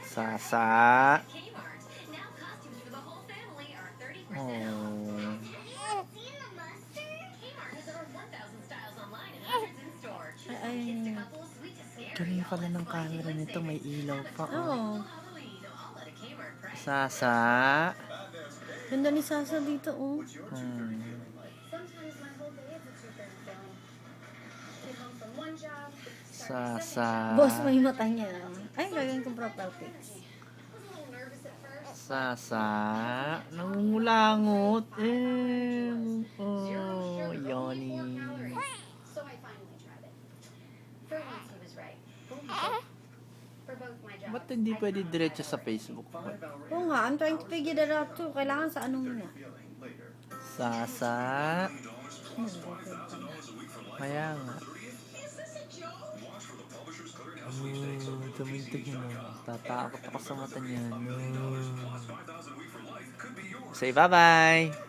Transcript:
Sasa. Oh. Ay. Galing pala ng camera nito. May ilaw pa. Oo. Sasa. Ganda ni Sasa dito, oh. Sasa. Boss, may mata niya. Ay, gagawin kong profile pics. Sasa. Nangungulangot. Oh, yoni. Ba't hindi pwede diretso sa Facebook? Oo nga, I'm trying to figure that out too. Kailangan sa ano muna. Sasa. Kaya nga. Tumingin na. Tatakot ako sa mata niya. Say bye-bye.